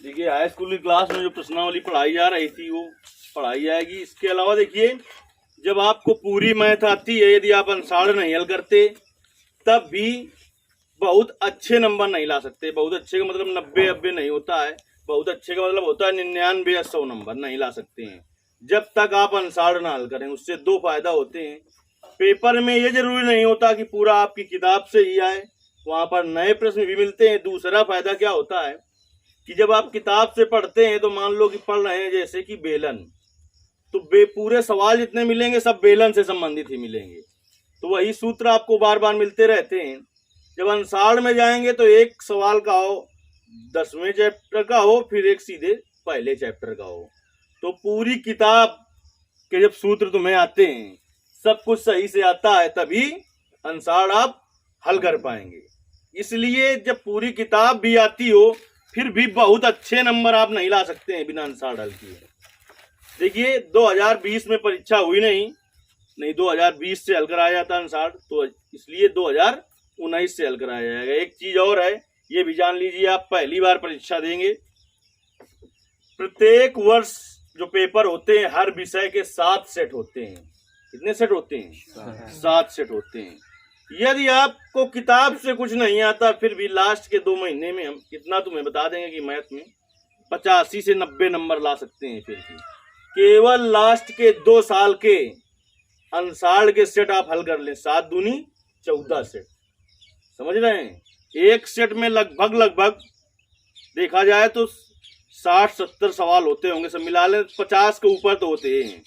देखिए high school की class में जो प्रश्नावली पढ़ाई जा रही थी वो पढ़ाई जाएगी। इसके अलावा देखिए जब आपको पूरी मैथ आती है, यदि आप अंसाड़ नहीं हल करते तब भी बहुत अच्छे नंबर नहीं ला सकते। बहुत अच्छे का मतलब 90-90 नहीं होता है, बहुत अच्छे का मतलब होता है 99 या 100 नंबर नहीं ला सकते हैं जब तक आप अंसाड़ ना हल करें। उससे दो फायदा होते हैं। पेपर में ये जरूरी नहीं होता कि पूरा आपकी किताब से ही आए, वहां पर नए प्रश्न भी मिलते हैं। दूसरा फायदा क्या होता है कि जब आप किताब से पढ़ते हैं तो मान लो कि पढ़ रहे हैं जैसे कि बेलन, तो पूरे सवाल जितने मिलेंगे सब बेलन से संबंधित ही मिलेंगे। तो वही सूत्र आपको बार बार मिलते रहते हैं। जब अंसाड़ में जाएंगे तो एक सवाल का हो 10वें चैप्टर का हो, फिर एक सीधे पहले चैप्टर का हो। तो पूरी किताब के जब सूत्र तुम्हें आते हैं, सब कुछ सही से आता है, तभी अंसाड़ आप हल कर पाएंगे। इसलिए जब पूरी किताब भी आती हो फिर भी बहुत अच्छे नंबर आप नहीं ला सकते हैं बिना अंसाड़ हल किए। देखिए 2020 में परीक्षा हुई नहीं 2020 से हल कराया जाता अंसाड़, तो इसलिए 2019 से हल कराया जाएगा। एक चीज और है, ये भी जान लीजिए, आप पहली बार परीक्षा देंगे। प्रत्येक वर्ष जो पेपर होते हैं हर विषय के 7 सेट होते हैं। कितने सेट होते हैं? 7 सेट होते हैं। यदि आपको किताब से कुछ नहीं आता फिर भी लास्ट के 2 महीने में हम इतना तुम्हें बता देंगे कि मैथ में 85 से 90 नंबर ला सकते हैं। फिर भी केवल लास्ट के 2 साल के अंसाड़ के सेट आप हल कर लें, 7 दूनी 14 सेट। समझ रहे हैं? एक सेट में लगभग देखा जाए तो 60-70 सवाल होते होंगे, सब मिला लें 50 के ऊपर तो होते हैं।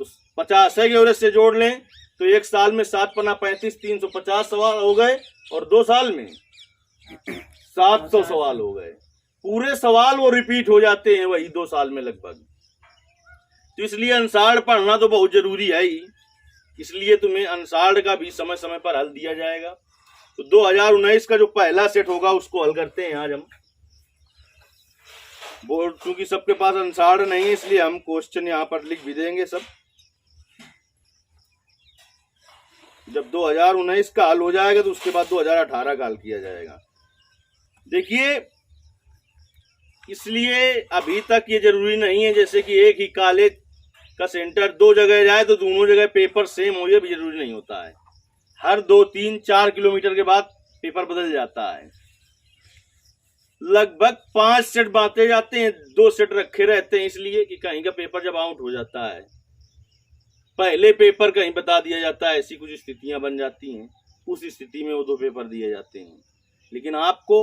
तो 50 के एवरेज से जोड़ लें तो एक साल में 7 पन्ना 35, 350 सवाल हो गए और 2 साल में 700 सवाल हो गए। पूरे सवाल वो रिपीट हो जाते हैं वही 2 साल में लगभग। तो इसलिए अंसाड़ पढ़ना तो बहुत जरूरी है ही, इसलिए तुम्हें अंसाड़ का भी समय समय पर हल दिया जाएगा। तो 2019 का जो पहला सेट होगा उसको हल करते हैं आज हम। बोर्ड चूंकि सबके पास अंसाड़ नहीं है इसलिए हम क्वेश्चन यहाँ पर लिख भी देंगे सब। जब 2019 का हल हो जाएगा तो उसके बाद 2018 का हल किया जाएगा। देखिए इसलिए अभी तक ये जरूरी नहीं है जैसे कि एक ही कॉलेज का सेंटर 2 जगह जाए तो दोनों जगह पेपर सेम हो, ये भी जरूरी नहीं होता है। हर 2, 3, 4 किलोमीटर के बाद पेपर बदल जाता है। लगभग 5 सेट बांटे जाते हैं, 2 सेट रखे रहते हैं इसलिए कि कहीं का पेपर जब आउट हो जाता है पहले पेपर कहीं बता दिया जाता है, ऐसी कुछ स्थितियां बन जाती हैं, उस स्थिति में वो 2 पेपर दिए जाते हैं। लेकिन आपको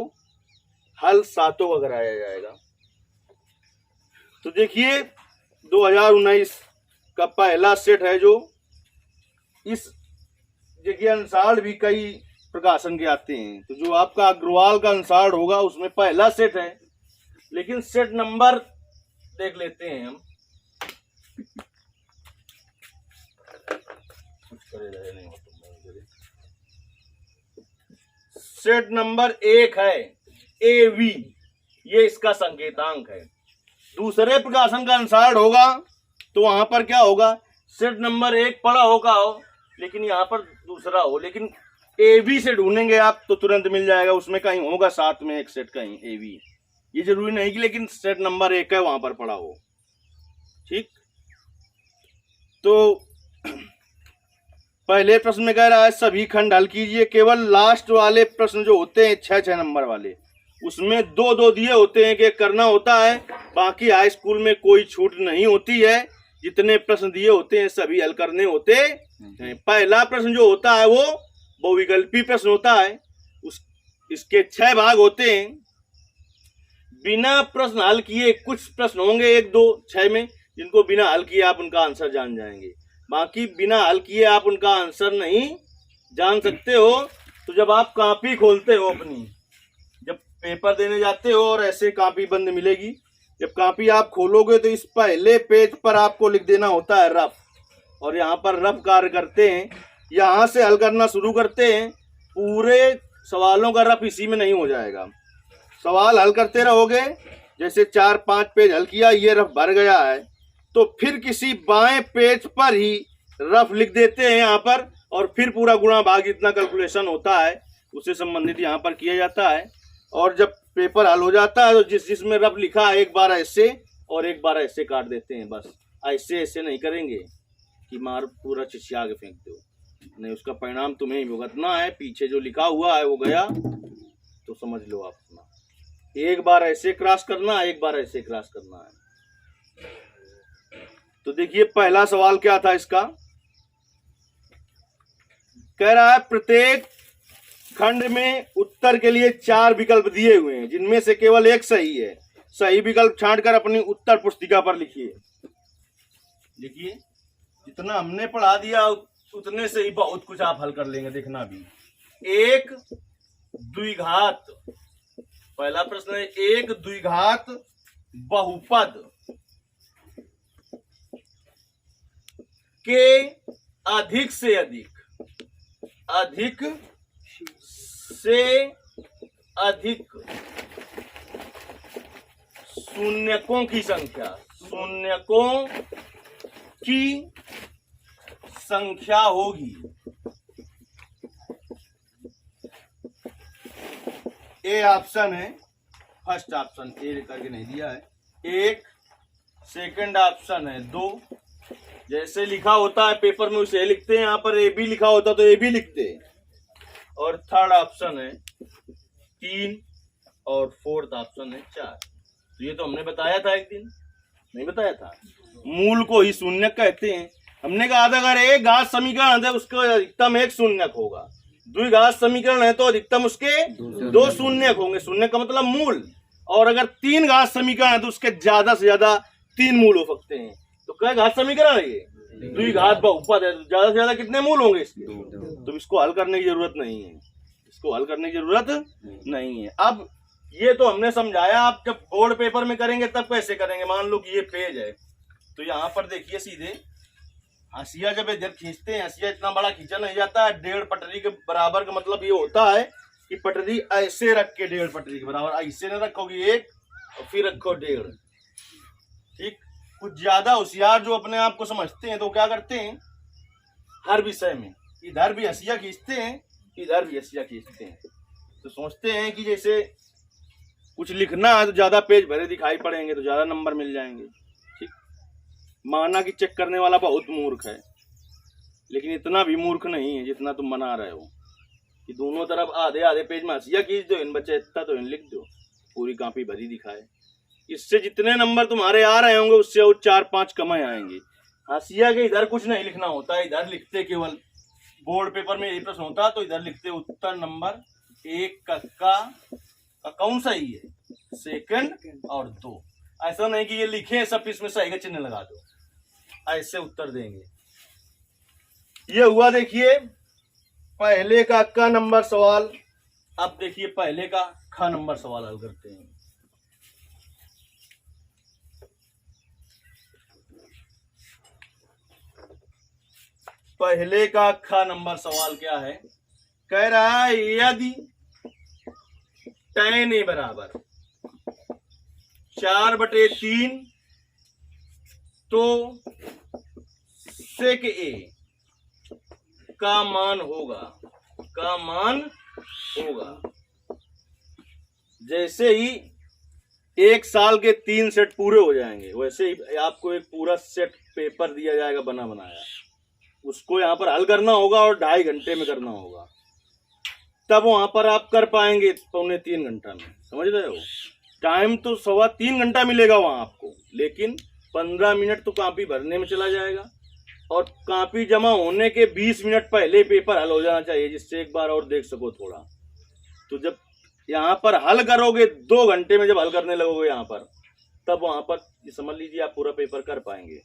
हल 7 का कराया जाएगा। तो देखिए 2019 का पहला सेट है जो इस देखिए अंसाड़ भी कई प्रकाशन के आते हैं। तो जो आपका अग्रवाल का अंसाड़ होगा उसमें पहला सेट है, लेकिन सेट नंबर देख लेते हैं हम। सेट नंबर 1 है AV, ये इसका संकेतांक है। दूसरे प्रकाशन का अंसाड़ होगा तो वहां पर क्या होगा, सेट नंबर 1 पड़ा होगा हो लेकिन यहाँ पर दूसरा हो, लेकिन AV से ढूंढेंगे आप तो तुरंत मिल जाएगा। उसमें कहीं होगा साथ में एक सेट कहीं AV, ये जरूरी नहीं कि लेकिन सेट नंबर 1 है वहां पर पड़ा हो। ठीक, तो पहले प्रश्न में कह रहा है सभी खंड हल कीजिए। केवल लास्ट वाले प्रश्न जो होते हैं 6-6 नंबर वाले, उसमें 2-2 दिए होते हैं कि करना होता है। बाकी हाई स्कूल में कोई छूट नहीं होती है, जितने प्रश्न दिए होते हैं सभी हल करने होते हैं। पहला प्रश्न जो होता है वो बहुविकल्पी प्रश्न होता है, इसके 6 भाग होते हैं। बिना प्रश्न हल किए कुछ प्रश्न होंगे 1, 2, 6 में जिनको बिना हल किए आप उनका आंसर जान जाएंगे। बाकी बिना हल किए आप उनका आंसर नहीं जान सकते हो। तो जब आप कॉपी खोलते हो अपनी, जब पेपर देने जाते हो और ऐसे कॉपी बंद मिलेगी, जब कॉपी आप खोलोगे तो इस पहले पेज पर आपको लिख देना होता है रफ, और यहाँ पर रफ कार्य करते हैं। यहाँ से हल करना शुरू करते हैं, पूरे सवालों का रफ इसी में नहीं हो जाएगा। सवाल हल करते रहोगे, जैसे 4-5 पेज हल किया, ये रफ भर गया है तो फिर किसी बाएं पेज पर ही रफ लिख देते हैं यहाँ पर, और फिर पूरा गुणा भाग जितना कैलकुलेशन होता है उससे संबंधित यहाँ पर किया जाता है। और जब पेपर हल हो जाता है तो जिसमें रफ लिखा है एक बार ऐसे और एक बार ऐसे काट देते हैं, बस ऐसे ऐसे नहीं करेंगे कि मार पूरा चिचिया के फेंक दो, नहीं, उसका परिणाम तुम्हें ही भुगतना है। पीछे जो लिखा हुआ है वो गया तो समझ लो आप अपना, एक बार ऐसे क्रॉस करना, एक बार ऐसे क्रॉस करना है। तो देखिए पहला सवाल क्या था इसका, कह रहा है प्रत्येक खंड में उत्तर के लिए 4 विकल्प दिए हुए हैं जिनमें से केवल एक सही है। सही विकल्प छांटकर अपनी उत्तर पुस्तिका पर लिखिए। देखिए जितना हमने पढ़ा दिया उतने से ही बहुत कुछ आप हल कर लेंगे, देखना भी। एक द्विघात, पहला प्रश्न है, एक द्विघात बहुपद के अधिक से अधिक शून्यकों की संख्या होगी। ए ऑप्शन है, फर्स्ट ऑप्शन ए करके नहीं दिया है, 1। सेकंड ऑप्शन है 2। जैसे लिखा होता है पेपर में उसे लिखते हैं, यहाँ पर ए बी लिखा होता तो ए बी लिखते हैं। और थर्ड ऑप्शन है 3 और फोर्थ ऑप्शन है 4। तो ये तो हमने बताया था, एक दिन नहीं बताया था, मूल को ही शून्य कहते हैं। हमने कहा था अगर एक घात समीकरण है उसको अधिकतम एक शून्यक होगा, द्विघात समीकरण है तो अधिकतम उसके 2 शून्यक होंगे। शून्य का मतलब मूल। और अगर 3 घात समीकरण है तो उसके ज्यादा से ज्यादा 3 मूल हो सकते हैं। तो क्या घात समीकरण है ये, द्विघात बहुपद है, ज्यादा से ज्यादा कितने मूल होंगे इसके? तो इसको हल करने की जरूरत नहीं है, इसको हल करने की जरूरत नहीं है। अब ये तो हमने समझाया, आप जब बोर्ड पेपर में करेंगे तब कैसे करेंगे। मान लो कि ये पेज है तो यहाँ पर देखिए सीधे हंसिया जब इधर खींचते हैं, हंसिया इतना बड़ा खींचा नहीं जाता है, 1.5 पटरी के बराबर का मतलब ये होता है कि पटरी ऐसे रख के 1.5 पटरी के बराबर, ऐसे न रखोगे 1 और फिर रखो 1.5। ठीक, कुछ ज्यादा होशियार जो अपने आप को समझते हैं तो क्या करते हैं, हर विषय में इधर भी हंसिया खींचते हैं, इधर भी हंसिया खींचते हैं। तो सोचते हैं कि जैसे कुछ लिखना है तो ज्यादा पेज भरे दिखाई पड़ेंगे तो ज्यादा नंबर मिल जाएंगे। ठीक, माना कि चेक करने वाला बहुत मूर्ख है, लेकिन इतना भी मूर्ख नहीं है जितना तुम मना रहे हो कि दोनों तरफ आधे आधे पेज में हंसिया खींच दो, इन बच्चे इतना तो इन लिख दो, पूरी कॉपी भरी दिखाए। इससे जितने नंबर तुम्हारे आ रहे होंगे उससे और 4-5 कम आएंगे। हंसिया के इधर कुछ नहीं लिखना होता है, इधर लिखते केवल बोर्ड पेपर में यही प्रश्न होता तो इधर लिखते उत्तर नंबर 1 का कौन सही है, सेकंड और 2। ऐसा नहीं कि ये लिखे सब इसमें सही का चिन्ह लगा दो, ऐसे उत्तर देंगे। ये हुआ देखिए पहले का क नंबर सवाल। अब देखिए पहले का ख नंबर सवाल हल करते हैं। पहले का ख नंबर सवाल क्या है, कह रहा है यदि tan A बराबर 4/3 तो sec A का मान होगा, जैसे ही 1 साल के 3 सेट पूरे हो जाएंगे वैसे ही आपको एक पूरा सेट पेपर दिया जाएगा बना बनाया, उसको यहाँ पर हल करना होगा और 2.5 घंटे में करना होगा, तब वहां पर आप कर पाएंगे 2.25 घंटा में। समझ रहे हो, टाइम तो 3.25 घंटा मिलेगा वहां आपको, लेकिन 15 मिनट तो कॉपी भरने में चला जाएगा और कॉपी जमा होने के 20 मिनट पहले पेपर हल हो जाना चाहिए, जिससे एक बार और देख सको थोड़ा। तो जब यहाँ पर हल करोगे 2 घंटे में, जब हल करने लगोगे यहाँ पर, तब वहां पर समझ लीजिए आप पूरा पेपर कर पाएंगे।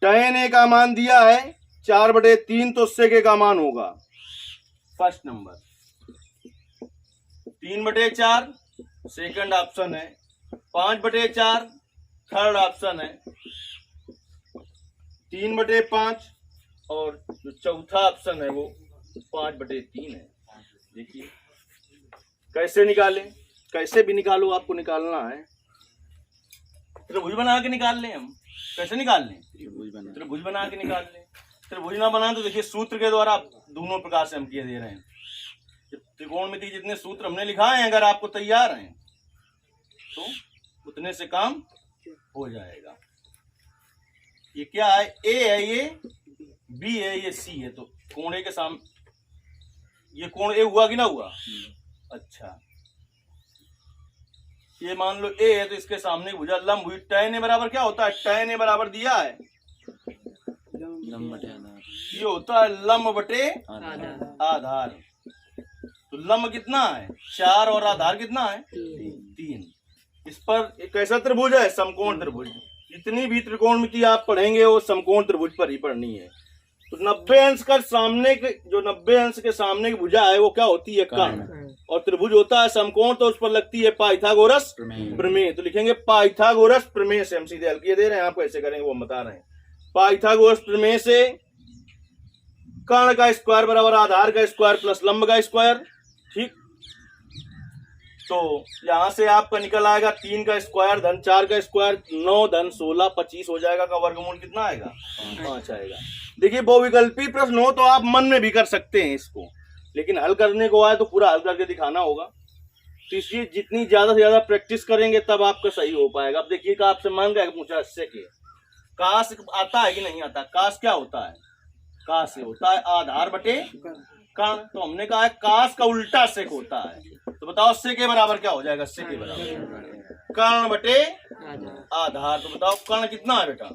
tan A का मान दिया है 4/3 तो sec का मान होगा फर्स्ट नंबर 3/4, सेकंड ऑप्शन है 5/4, थर्ड ऑप्शन है 3/5 और जो चौथा ऑप्शन है वो 5/3 है। देखिए कैसे निकालें, कैसे भी निकालो, आपको निकालना है। त्रिभुज बना के निकाल लें हम, कैसे निकाल लें, त्रिभुज बना के निकाल लें। त्रिभुज ना बना तो देखिए सूत्र के द्वारा दोनों प्रकार से हम किए दे रहे हैं। त्रिकोणमिति के जितने सूत्र हमने लिखाए हैं, अगर आपको तैयार हैं तो उतने से काम हो जाएगा। ये क्या है, ए है, ये बी है, ये सी है, तो कोण ए के सामने ये कोण ए हुआ कि ना हुआ? अच्छा, ये मान लो ए है तो इसके सामने भुजा लंब हुई। tan ए बराबर क्या होता है? tan ए बराबर दिया है ये होता है लंब बटे आधार। तो लंब कितना है? 4 और आधार कितना है? 3। इस पर एक कैसा त्रिभुज है? समकोण त्रिभुज। जितनी भी त्रिकोणमिति आप पढ़ेंगे वो समकोण त्रिभुज पर ही पढ़नी है। तो 90 अंश का सामने के जो 90 अंश के सामने की भुजा है वो क्या होती है? कर्ण। और त्रिभुज होता है समकोण, तो उस पर लगती है पाइथागोरस प्रमेय। तो लिखेंगे पाइथागोरस प्रमेय से, हम सीधे हल किए दे रहे हैं, आप कैसे करेंगे वो हम बता रहे हैं। पाइथागोरस प्रमेय से कर्ण का स्क्वायर बराबर आधार का स्क्वायर प्लस लंब का स्क्वायर। ठीक, तो यहां से आपका निकल आएगा 3 का स्क्वायर धन 4 का स्क्वायर, 9 धन 16 25 हो जाएगा। का वर्गमूल कितना आएगा? 5 आएगा। देखिए बहुविकल्पी प्रश्न हो तो आप मन में भी कर सकते हैं इसको, लेकिन हल करने को आए तो पूरा हल करके दिखाना होगा। तो इसलिए जितनी ज्यादा से ज्यादा प्रैक्टिस करेंगे तब आपका सही हो पाएगा। अब देखिए का आपसे मांग गया पूछा इससे के काश आता है कि नहीं आता? काश क्या होता है? काश से होता है आधार बटे कर्ण। तो हमने कहा है काश का उल्टा सेक होता है। तो बताओ से के बराबर क्या हो जाएगा? से के बराबर कर्ण बटे आधार। तो बताओ कर्ण कितना है बेटा?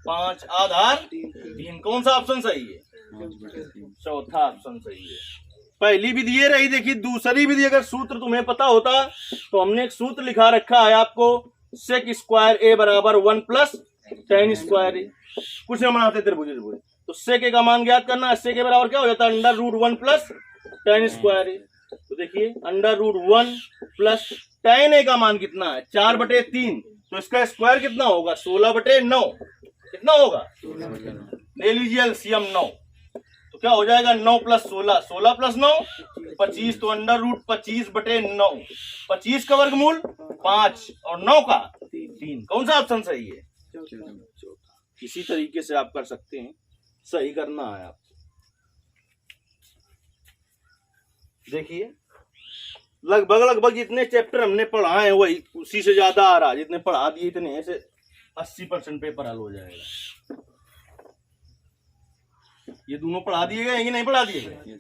5, आधार 3। कौन सा ऑप्शन सही है? चौथा ऑप्शन सही है। पहली भी दिए रही, देखिए दूसरी भी दी। अगर सूत्र तुम्हें पता होता तो हमने एक सूत्र लिखा रखा है आपको, सेक स्क्वायर ए बराबर 1 प्लस tan स्क्वायर ए। कुछ न बनाते त्रिभुज। तो सेक ए का मान ज्ञात करना है। सेक ए बराबर क्या हो जाता है? Under root 1 plus tan square A. तो देखिए under root 1 plus tan A का मान कितना है? 4 बटे 3। तो इसका स्क्वायर कितना होगा? 16 बटे 9। कितना होगा? ले लीजिए एलसीएम 9। तो क्या हो जाएगा? 9 प्लस 16, 16 प्लस 9 25। तो अंडर रूट 25 बटे 9। 25 का वर्गमूल 5 और 9 का 3। कौन सा ऑप्शन सही है? इसी तरीके से आप कर सकते हैं, सही करना है आप। देखिए लगभग जितने चैप्टर हमने पढ़ा है वही उसी से ज्यादा आ रहा है। जितने पढ़ा दिए इतने ऐसे 80% पेपर हल हो जाएगा। ये दोनों पढ़ा दिए गए कि नहीं पढ़ा दिए गए?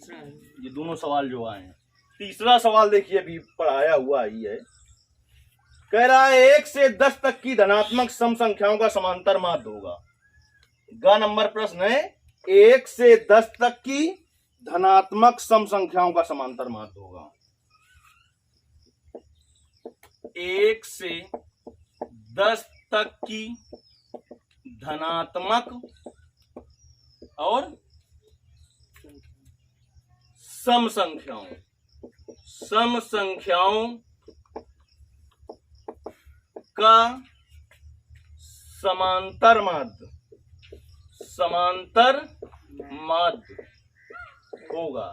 ये दोनों सवाल जो आए हैं। तीसरा सवाल देखिए अभी पढ़ाया हुआ ही है। कह रहा है 1 से 10 तक की धनात्मक सम संख्याओं का समांतर माध्य होगा। ग नंबर प्रश्न है 1 से 10 तक की धनात्मक सम संख्याओं का समांतर माध्य होगा। 1 से 10 तक की धनात्मक और सम संख्याओं का समांतर माध्य होगा।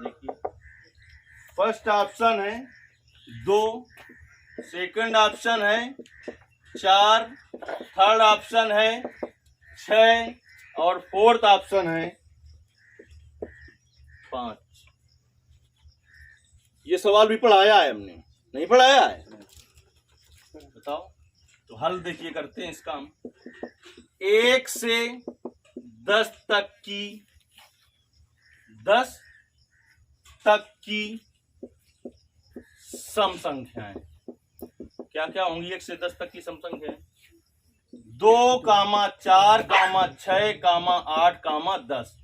देखिए फर्स्ट ऑप्शन है 2, सेकंड ऑप्शन है 4, थर्ड ऑप्शन है 6 और फोर्थ ऑप्शन है 5। ये सवाल भी पढ़ाया है हमने, नहीं पढ़ाया है? बताओ। तो हल देखिए करते हैं इसका हम। 1 से 10 तक की सम संख्याएं क्या क्या होंगी? 1 से 10 तक की सम संख्याएं 2, 4, 6, 8, 10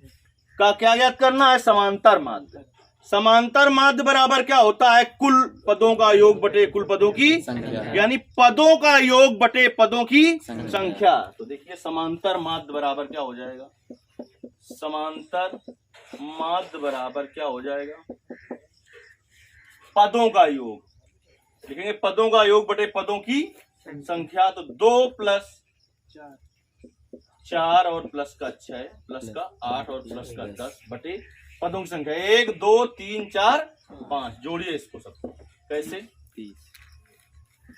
का क्या ज्ञात करना है? समांतर माध्य। समांतर माध्य बराबर क्या होता है? कुल पदों का योग बटे कुल पदों की संख्या, यानी पदों का योग बटे पदों की संख्या। तो देखिए समांतर माध्य बराबर क्या हो जाएगा? समांतर माध्य बराबर क्या हो जाएगा? पदों का योग। लिखेंगे पदों का योग बटे पदों की संख्या। तो 2 प्लस 4 और प्लस का 6 प्लस का 8 और प्लस का 10 बटे पदों की संख्या 1, 2, 3, 4, 5। जोड़िए इसको सबको। कैसे?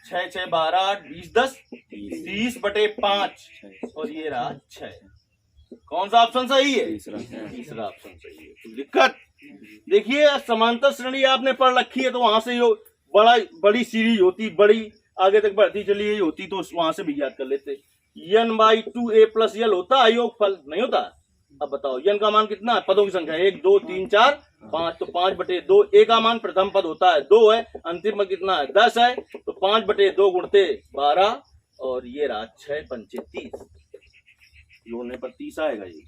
6, 6, 12, 8, 20, 10, 30 बटे 5 और ये रहा 6। कौन सा ऑप्शन सही है? तीसरा ऑप्शन सही है। तो दिक्कत देखिए, समांतर श्रेणी आपने पढ़ रखी है तो वहां से जो बड़ी सीरीज होती, बड़ी आगे तक बढ़ती चली गई होती तो वहां से भी याद कर लेते। n/2a+l होता है योगफल, नहीं होता? अब बताओ n का मान कितना है? पदों की संख्या 1 2 3 4 5, तो 5/2। a का मान प्रथम पद होता है 2 है, अंतिम पद कितना है? 10 है, तो 5/2 गुणते 12 और ये रहा 6 पंचे 30, जोड़ने पर 30 आएगा। ये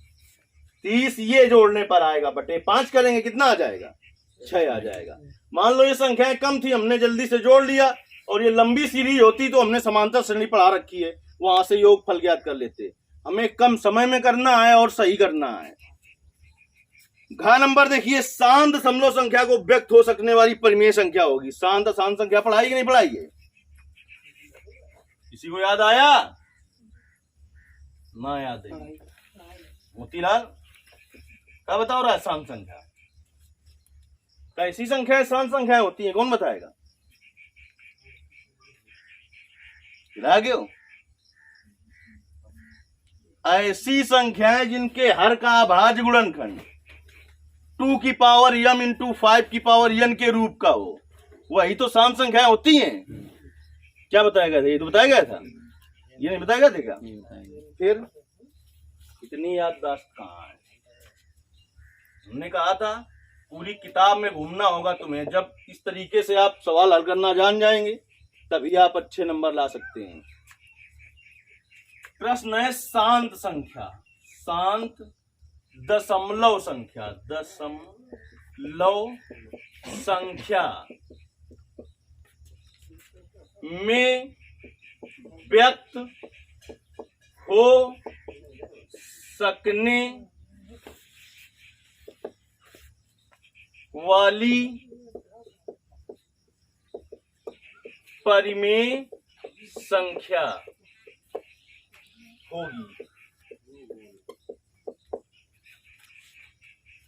30 ये जोड़ने पर आएगा, बटे 5 करेंगे कितना आ जाएगा? 6 आ जाएगा। मान लो ये संख्याएं कम थी, हमने जल्दी से जोड़ लिया, और ये लंबी सीरीज होती तो हमने समांतर श्रेणी पढ़ा रखी है, वहां से योगफल ज्ञात कर लेते। हमें कम समय में करना है और सही करना है। घ नंबर देखिए, शांत समलो संख्या को व्यक्त हो सकने वाली परिमेय संख्या होगी। शांत अशांत संख्या पढ़ाई कि नहीं पढ़ाई है? किसी को याद आया? ना याद है? मोतीलाल क्या बताओ रहा है? शांत संख्या कैसी संख्या है? शांत संख्याएं होती है, कौन बताएगा? आगे हो ऐसी संख्याएं जिनके हर का अभाज्य गुणनखंड 2 की पावर m इंटू 5 की पावर n के रूप का हो, वही तो शांत संख्याएं होती हैं। क्या बताया गया था? ये तो बताया गया था, ये नहीं बताया गया था क्या? फिर इतनी याददाश्त कहाँ है? हमने कहा था पूरी किताब में घूमना होगा तुम्हें। जब इस तरीके से आप सवाल हल करना जान जाएंगे तभी आप अच्छे नंबर ला सकते हैं। प्रश्न है शांत संख्या, शांत दशमलव संख्या, दशमलव संख्या में व्यक्त हो सकने वाली परिमेय संख्या होगी।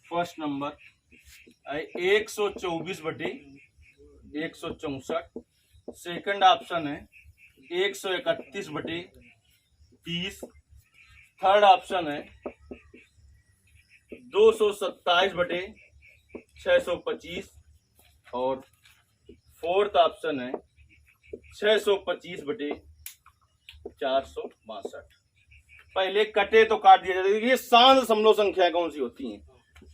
First number 124/164। सेकंड ऑप्शन है 131/30। थर्ड ऑप्शन है 227/625 और फोर्थ ऑप्शन है 625/462। पहले कटे तो काट दिया जाता है। ये शांत समलो संख्या कौन सी होती हैं?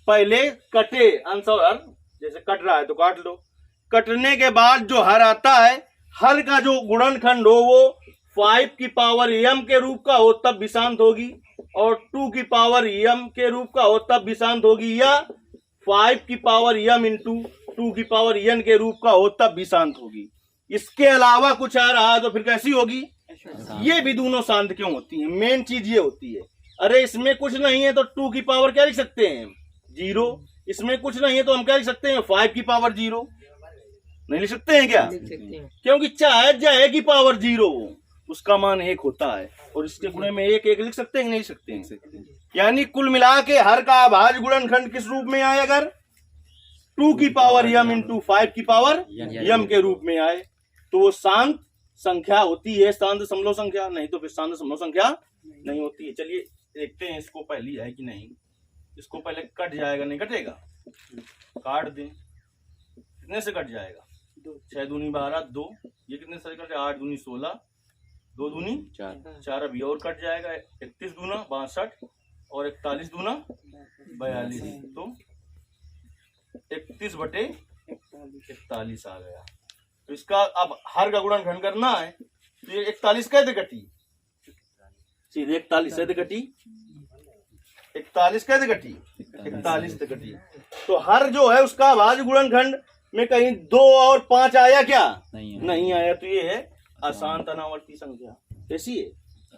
पहले कटे, आंसर जैसे कट रहा है तो काट लो। कटने के बाद जो हर आता है, हर का जो गुणनखंड हो वो 5 की पावर m के रूप का हो तब भी शांत होगी, और 2 की पावर m के रूप का हो तब भी शांत होगी, या 5 की पावर m इंटू 2 की पावर n के रूप का हो तब भी शांत होगी। इसके अलावा कुछ आ रहा है तो फिर कैसी होगी? ये भी दोनों शांत क्यों होती हैं? मेन चीज ये होती है। अरे इसमें कुछ नहीं है तो 2 की पावर क्या लिख सकते हैं? 0। इसमें कुछ नहीं है तो हम क्या लिख सकते हैं? 5 की पावर 0। नहीं लिख सकते हैं क्या? क्योंकि चाहे j की पावर 0 हो उसका मान 1 होता है, और इसके गुणे में 1 1 लिख सकते हैं? नहीं लिख सकते हैं। यानी कुल मिला के हर का अभाज्य गुणनखंड किस रूप में आए? अगर 2 की पावर m इंटू 5 की पावर m के रूप में आए तो वो शांत संख्या होती है, शांत दशमलव संख्या। नहीं तो फिर शांत दशमलव संख्या नहीं होती है। चलिए देखते हैं इसको पहली है कि नहीं। इसको पहले कट जाएगा, नहीं कटेगा? काट दें। कितने से कट जाएगा? 6 दूनी 12, 2। ये कितने से कट? 8 दूनी 16, 2 दूनी 4। अभी और कट जाएगा। 31 दूना 62 और 41 दूना 42, तो 31/41 आ गया। तो इसका अब हर का गुणनखंड करना है तो ये 41 कैसे कटी? सीधे 41 से कटी। 41 कैसे कटी? 41 से कटी। तो हर जो है उसका अभाज्य गुणनखंड में कहीं 2 और 5 आया क्या? नहीं आया। तो ये है अशांत अनावर्ती संख्या। कैसी है?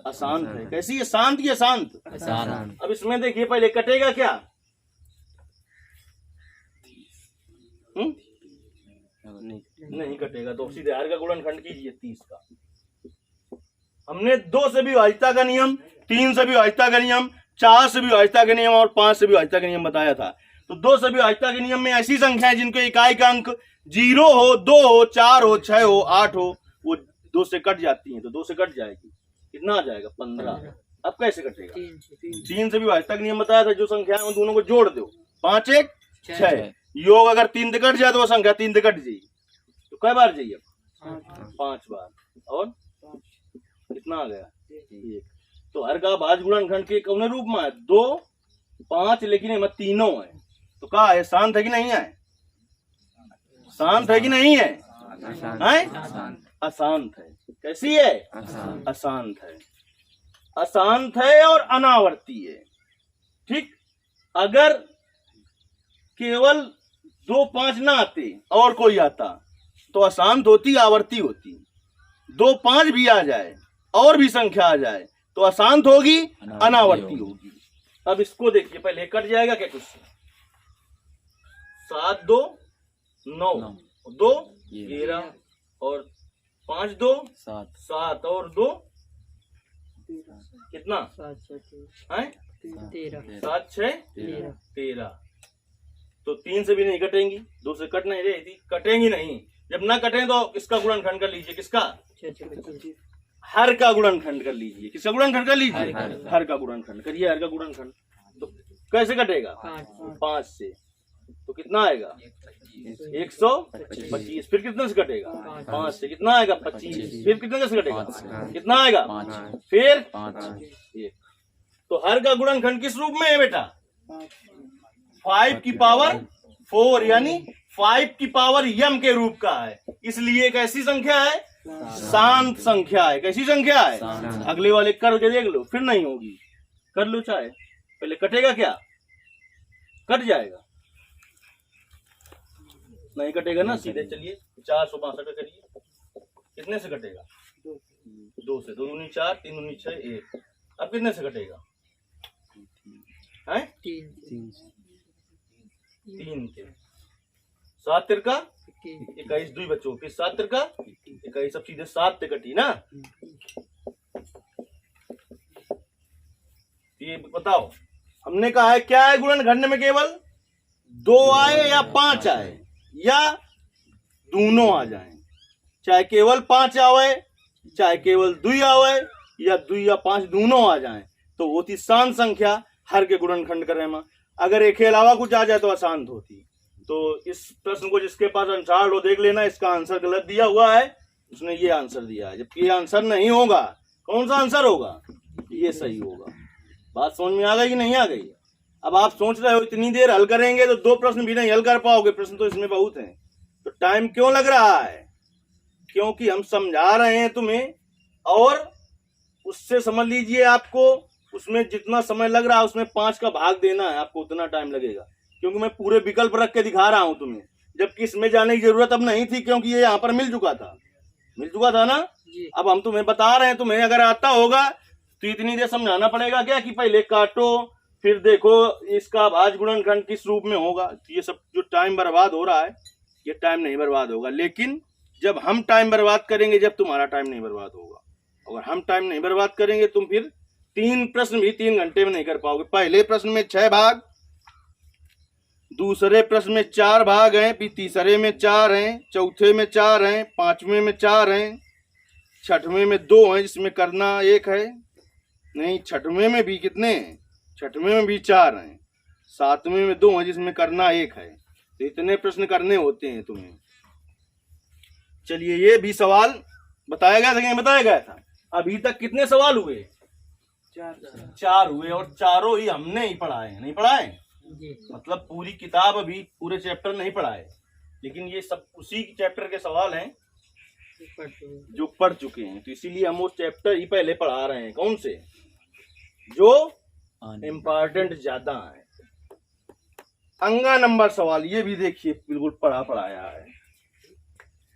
अशांत है। कैसी है? शांत या अशांत? अब इसमें देखिए पहले कटेगा क्या? नहीं कटेगा। तो सीधे हर का गुणनखंड कीजिए 30 का। हमने 2 से भी विभाज्यता का नियम, 3 से भी विभाज्यता का नियम, 4 से भी विभाज्यता का नियम और 5 से भी विभाज्यता का नियम बताया था। तो 2 से भी विभाज्यता के नियम में ऐसी संख्या है जिनके इकाई का अंक 0 हो, 2 हो, 4 हो, 6 हो, 8 हो, वो 2 से कट जाती हैं। तो 2 से कट जाएगी, कितना आ जाएगा? 15। अब कैसे कटेगा? 3 से भी भाजक नियम बताया था, जो संख्या है उन दोनों को जोड़ दो, 5 1 6। योग अगर 3 से कट जाए तो वो संख्या 3 से कट जाएगी, तो कई बार जाइए? 5 बार। और कितना आ गया? 1। तो हर का भाज गुणनखंड के कौन रूप में है? 2 5, लेकिन इनमें तीनों है, तो क्या है? शांत है कि नहीं है? शांत है कि नहीं है? अशांत है। कैसी है? अशांत है। अशांत है और अनावर्ती है। ठीक, अगर केवल 2 5 ना आते और कोई आता तो अशांत होती, आवर्ती होती। 2 5 भी आ जाए और भी संख्या आ जाए तो अशांत होगी, अनावर्ती होगी। अब इसको देखिए, पहले कट जाएगा क्या कुछ? 7 2 9, 2 13 और 5 2 7 और 2 कितना? 7 6 13। तो 3 से भी नहीं कटेंगी, 2 से कट नहीं रही थी, कटेंगी नहीं। जब ना कटें तो इसका गुणनखंड कर लीजिए। किसका? हर का गुणनखंड कर लीजिए। किसका गुणनखंड कर लीजिए? हर का गुणनखंड करिए। हर का गुणनखंड तो कैसे कटेगा? 5 से। तो कितना आएगा? 125। फिर कितने से कटेगा? 5 से। कितना आएगा? 25। फिर कितने से कटेगा? कितना आएगा? फिर 1। तो हर का गुणनखंड किस रूप में है बेटा? 5 की पावर 4, यानी 5 की पावर m के रूप का है। इसलिए एक ऐसी संख्या है, शांत संख्या है। कैसी संख्या है? अगले वाले करके देख लो, फिर नहीं होगी। कर लो चाहे, पहले कटेगा क्या? कट जाएगा? नहीं कटेगा ना, सीधे चलिए 462 करिए। कितने से कटेगा? 2 से। 2 दूनी 4, 3 दूनी 6 1। अब कितने से कटेगा? 3 के। 7 तिरका 21, 2 बच्चों। फिर 7 तिरका 21। अब सीधे 7 से कटी ना। ये बताओ, हमने कहा है क्या है गुणनखंड में? केवल 2 आए या 5 आए या दोनों आ जाएं। चाहे केवल 5 आवे, चाहे केवल 2 आवे, या 2 या 5 दोनों आ जाएं, तो वो थी शांत संख्या हर के गुणनखंड करे में। अगर एक के अलावा कुछ आ जाए तो अशांत होती। तो इस प्रश्न को जिसके पास आंसर हो देख लेना, इसका आंसर गलत दिया हुआ है, उसने ये आंसर दिया है। जबकि ये आंसर नहीं होगा। कौन सा आंसर होगा? ये सही होगा। बात समझ में आ गई कि नहीं आ गई? अब आप सोच रहे हो इतनी देर हल करेंगे तो 2 प्रश्न भी नहीं हल कर पाओगे। प्रश्न तो इसमें बहुत हैं, तो टाइम क्यों लग रहा है? क्योंकि हम समझा रहे हैं तुम्हें, और उससे समझ लीजिए आपको उसमें जितना समय लग रहा है उसमें 5 का भाग देना है, आपको उतना टाइम लगेगा। क्योंकि मैं पूरे विकल्प रख के दिखा रहा हूं तुम्हें, जबकि इसमें जाने की जरूरत अब नहीं थी, क्योंकि ये यहाँ पर मिल चुका था ना। अब हम तुम्हें बता रहे हैं, तुम्हें अगर आता होगा तो इतनी देर समझाना पड़ेगा क्या कि पहले काटो फिर देखो इसका भाज गुणनखंड किस रूप में होगा। ये सब जो टाइम बर्बाद हो रहा है, ये टाइम नहीं बर्बाद होगा। लेकिन जब हम टाइम बर्बाद करेंगे, जब तुम्हारा टाइम नहीं बर्बाद होगा। अगर हम टाइम नहीं बर्बाद करेंगे, तुम फिर 3 प्रश्न भी 3 घंटे में नहीं कर पाओगे। पहले प्रश्न में 6 भाग, दूसरे प्रश्न में 4 भाग हैं, फिर तीसरे में 4 हैं, चौथे में 4 हैं, 5वें में 4 हैं, 6वें में 2 हैं जिसमें करना 1 है। नहीं, 6वें में भी कितने हैं? 6वें में भी 4 हैं, 7वें में 2 हैं जिसमें करना 1 है। तो इतने प्रश्न करने होते हैं तुम्हें। चलिए, ये भी सवाल बताया गया था कि नहीं बताया गया था? अभी तक कितने सवाल हुए? 4 हुए, और चारों ही हमने ही पढ़ाए। नहीं पढ़ाए? मतलब पूरी किताब अभी पूरे चैप्टर नहीं पढ़ाए, लेकिन ये सब उसी चैप्टर के सवाल हैं जो पढ़ चुके हैं। तो इसीलिए हम उस चैप्टर ही पहले पढ़ा रहे हैं। कौन से? जो इम्पोर्टेंट ज्यादा है। अंगा नंबर सवाल, ये भी देखिए बिल्कुल पढ़ाया है।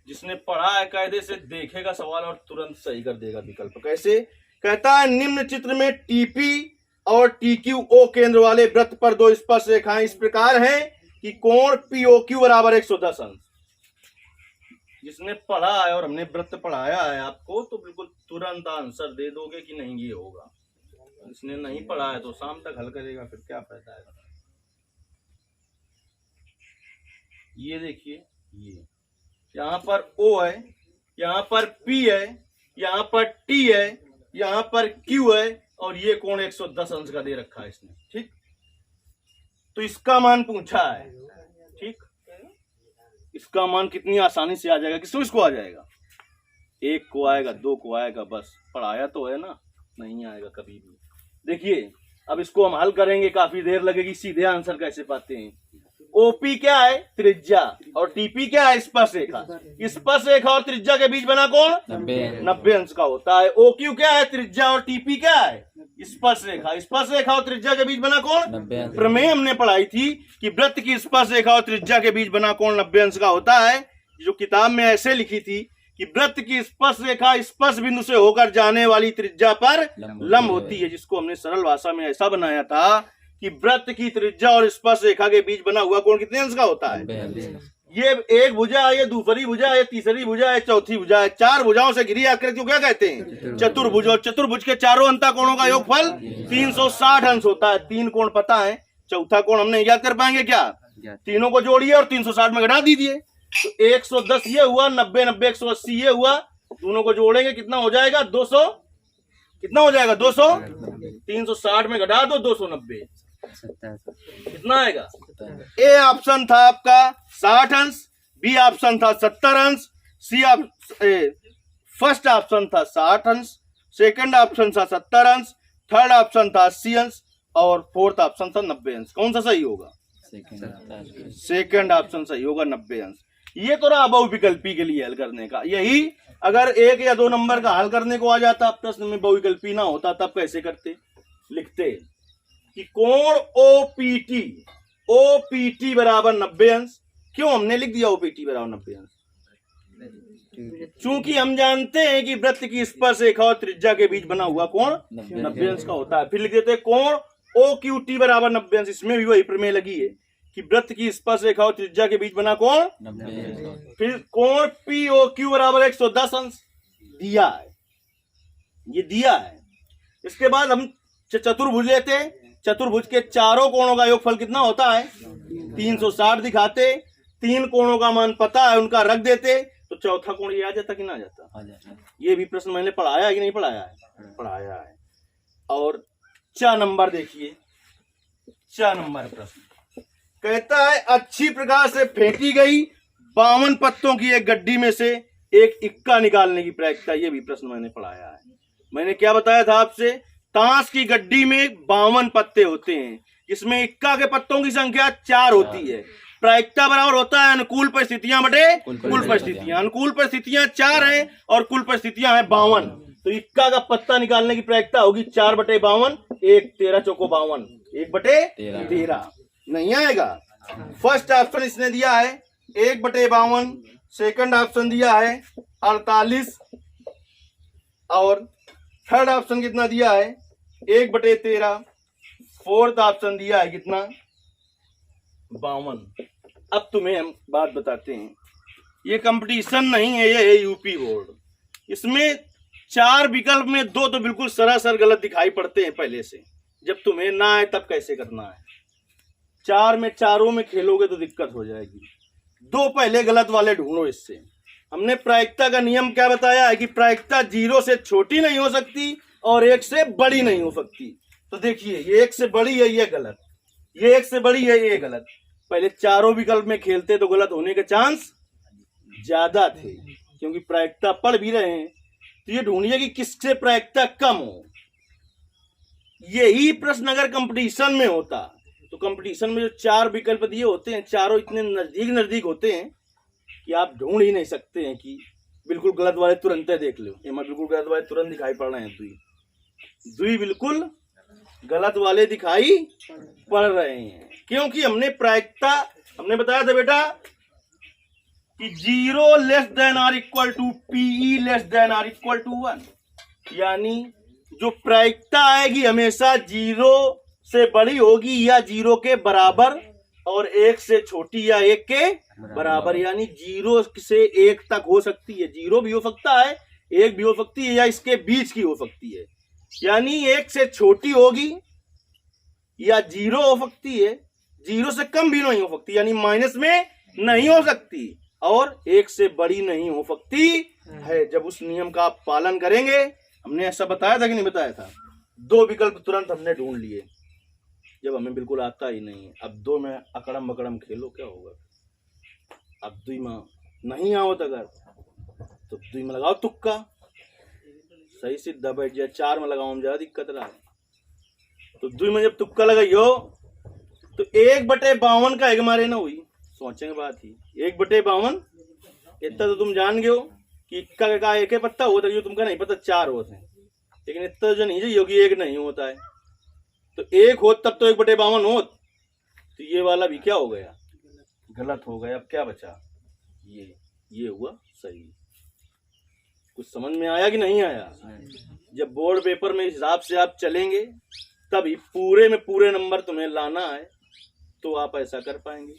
जिसने पढ़ा है कायदे से देखेगा सवाल और तुरंत सही कर देगा विकल्प। कैसे? कहता है निम्न चित्र में टीपी और टीक्यूओ केंद्र वाले वृत्त पर 2 स्पर्श रेखाएं इस प्रकार हैं कि कोण पीओक्यू बराबर 110 अंश। जिसने पढ़ा है और हमने वृत्त पढ़ाया है आपको, तो बिल्कुल तुरंत आंसर दे दोगे कि नहीं ये होगा। जिसने नहीं पढ़ा है तो शाम तक हल करेगा, फिर क्या फायदा है। ये देखिए, ये यहाँ पर O है, यहाँ पर P है, यहाँ पर T है, यहाँ पर Q है और ये कोण 110 अंश का दे रखा है इसने, ठीक। तो इसका मान पूछा है, ठीक। इसका मान कितनी आसानी से आ जाएगा, किसको आ जाएगा, 1 को आएगा, 2 को आएगा, बस पढ़ाया तो है ना, नहीं आएगा कभी भी। देखिए अब इसको हम हल करेंगे, काफी देर लगेगी, सीधे आंसर कैसे पाते हैं। ओपी क्या है, त्रिज्या, और टीपी क्या है, स्पर्श रेखा। स्पर्श रेखा और त्रिज्या के बीच बना कोण 90 अंश का होता है। ओक्यू क्या है, त्रिज्या, और टीपी क्या है, स्पर्श रेखा। स्पर्श रेखा और त्रिज्या के बीच बना कोण, प्रमेय हमने पढ़ाई थी कि वृत्त की स्पर्श रेखा और त्रिज्या के बीच बना कोण 90 अंश का होता है। जो किताब में ऐसे लिखी थी कि वृत्त की स्पर्श रेखा स्पर्श बिंदु से होकर जाने वाली त्रिज्या पर लंब होती है, जिसको हमने सरल भाषा में ऐसा बनाया था कि वृत्त की त्रिज्या और स्पर्श रेखा के बीच बना हुआ कोण कितने अंश का होता है। ये एक भुजा है, ये दूसरी भुजा है, तीसरी भुजा है, चौथी भुजा है, 4 भुजाओं से घिरी आकृति को क्या कहते हैं, चतुर्भुज। और चतुर्भुज के चारों अंतः कोणों का योगफल 360 अंश होता है। 3 कोण पता है, चौथा कोण हमने याद कर पाएंगे क्या, तीनों को जोड़िए और 360 में घटा दीजिए, तो 110 ये हुआ, 90 90 180 ये हुआ, दोनों को जोड़ेंगे कितना हो जाएगा, 200, कितना हो जाएगा 200, 360 में घटा दो 290, कितना आएगा। ए ऑप्शन था आपका 60 अंश, बी ऑप्शन था 70 अंश, सी फर्स्ट ऑप्शन था 60 अंश, सेकंड ऑप्शन था 70 अंश, थर्ड ऑप्शन था 80 अंश, और फोर्थ ऑप्शन था 90 अंश। कौन सा सही होगा, सेकंड ऑप्शन सही होगा, 90 अंश। ये तो रहा बहुविकल्पी के लिए हल करने का। यही अगर 1 या 2 नंबर का हल करने को आ जाता प्रश्न में, बहुविकल्पी ना होता, तब कैसे करते, लिखते कि कोण ओपीटी बराबर 90 अंश। क्यों हमने लिख दिया ओपीटी बराबर 90 अंश, चूंकि हम जानते हैं कि वृत्त की स्पर्श रेखा और त्रिज्या के बीच बना हुआ कोण 90 अंश का होता है। फिर लिख देते हैं कोण ओक्यूटी बराबर 90 अंश। इसमें भी वही प्रमेय लगी है कि वृत्त की स्पर्श रेखा और त्रिज्या के बीच बना कोण 90। फिर कोण पीओक्यू बराबर 110 अंश दिया है, ये दिया है। इसके बाद हम चतुर्भुज लेते, चतुर्भुज के चारों कोणों का योगफल कितना होता है, 360 दिखाते, 3 कोणों का मान पता है, उनका रख देते, तो चौथा कोण ये आ जाता कि ना आ जाता। ये भी प्रश्न मैंने पढ़ाया है कि नहीं पढ़ाया है, पढ़ाया है। और 4 नंबर देखिए, 4 नंबर प्रश्न कहता है अच्छी प्रकार से फेंकी गई 52 पत्तों की एक गड्डी में से एक इक्का निकालने की प्रायिकता। ये भी प्रश्न मैंने पढ़ाया है। मैंने क्या बताया था आपसे, ताश की गड्डी में 52 पत्ते होते हैं, इसमें इक्का के पत्तों की संख्या 4 होती है। प्रायिकता बराबर होता है अनुकूल परिस्थितियां बटे कुल परिस्थितियां। अनुकूल परिस्थितियां 4 हैं और कुल परिस्थितियां हैं 52, तो इक्का का पत्ता निकालने की प्रायिकता होगी 4 बटे 52, 1 13 चौको 52, 1 बटे 13 नहीं आएगा। फर्स्ट ऑप्शन इसने दिया है 1 बटे 52, सेकंड ऑप्शन दिया है 48, और थर्ड ऑप्शन कितना दिया है 1 बटे 13, फोर्थ ऑप्शन दिया है कितना 52। अब तुम्हें हम बात बताते हैं, ये कंपटीशन नहीं है, ये है यूपी बोर्ड। इसमें 4 विकल्प में 2 तो बिल्कुल सरासर गलत दिखाई पड़ते हैं पहले से। जब तुम्हें ना आए तब कैसे करना है, 4 में चारों में खेलोगे तो दिक्कत हो जाएगी। 2 पहले गलत वाले ढूंढो। इससे हमने प्रायिकता का नियम क्या बताया है कि प्रायिकता 0 से छोटी नहीं हो सकती और 1 से बड़ी नहीं हो सकती। तो देखिए ये 1 से बड़ी है, ये गलत, ये 1 से बड़ी है, ये गलत। पहले चारों विकल्प में खेलते तो गलत होने के चांस ज्यादा थे, क्योंकि प्रायिकता पढ़ भी रहे हैं। तो ये ढूंढिए कि किससे प्रायिकता कम हो। यही प्रश्न अगर कंपटीशन में होता तो कंपटीशन में जो 4 विकल्प दिए होते हैं, चारों इतने नजदीक होते हैं कि आप ढूंढ ही नहीं सकते हैं कि बिल्कुल गलत वाले तुरंत देख लो। ये बिल्कुल गलत वाले तुरंत दिखाई पड़ रहे हैं, दुई बिल्कुल गलत वाले दिखाई पड़ रहे हैं, क्योंकि हमने प्रायिकता हमने बताया था बेटा कि 0 less than or equal to P E less than or equal to 1, यानी जो प्रायिकता आएगी हमेशा 0 से बड़ी होगी या 0 के बराबर, और 1 से छोटी या 1 के बराबर, यानी 0 से 1 तक हो सकती है। 0 भी हो सकता है, 1 भी हो सकती है, या इसके बीच की हो सकती है। यानी 1 से छोटी होगी या 0 हो सकती है, 0 से कम भी नहीं हो सकती, यानी माइनस में नहीं हो सकती, और 1 से बड़ी नहीं हो सकती है। जब उस नियम का आप पालन करेंगे, हमने ऐसा बताया था कि नहीं बताया था, 2 विकल्प तुरंत हमने ढूंढ लिए, जब हमें बिल्कुल आता ही नहीं है। अब 2 में अकड़म बकड़म खेलो, क्या होगा। अब 2 में नहीं आवत अगर तो 2 में लगाओ तुक्का, सही सीधा बैठ जाए। 4 में लगाओ ज्यादा दिक्कत रहा है। तो 2 में जब तुक्का लगाइयो तो 1/52 का एक मारे ना हुई। सोचेंगे बात ही 1/52 इतना तो तुम जान गए हो कि इक्का का एक पत्ता होता है, तुमका नहीं पता 4 होते हैं, लेकिन इतना जो नहीं जो कि 1 नहीं होता है। तो 1 हो तब तो 1/52 हो। तो ये वाला भी क्या हो गया, गलत हो गया। अब क्या बचा, ये हुआ सही। कुछ समझ में आया कि नहीं आया। जब बोर्ड पेपर में इस हिसाब से आप चलेंगे तभी पूरे में पूरे नंबर तुम्हें लाना है, तो आप ऐसा कर पाएंगे।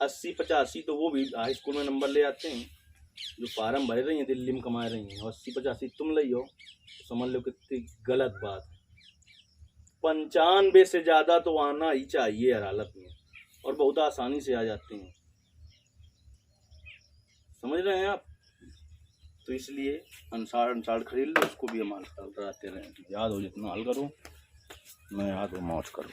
80-85 तो वो भी हाई स्कूल में नंबर ले आते हैं जो फार्म भर रही हैं, दिल्ली में कमा रही हैं, 80-85 तुम ले हो तो समझ लो कितनी गलत बात है। 95 से ज्यादा तो आना ही चाहिए हर हालत में, और बहुत आसानी से आ जाते हैं। समझ रहे हैं आप। तो इसलिए अंसाड़ खरीद लो, उसको भी हम हल कराते रहें। याद हो जितना हल करूँ मैं, याद हो मौज करूँ।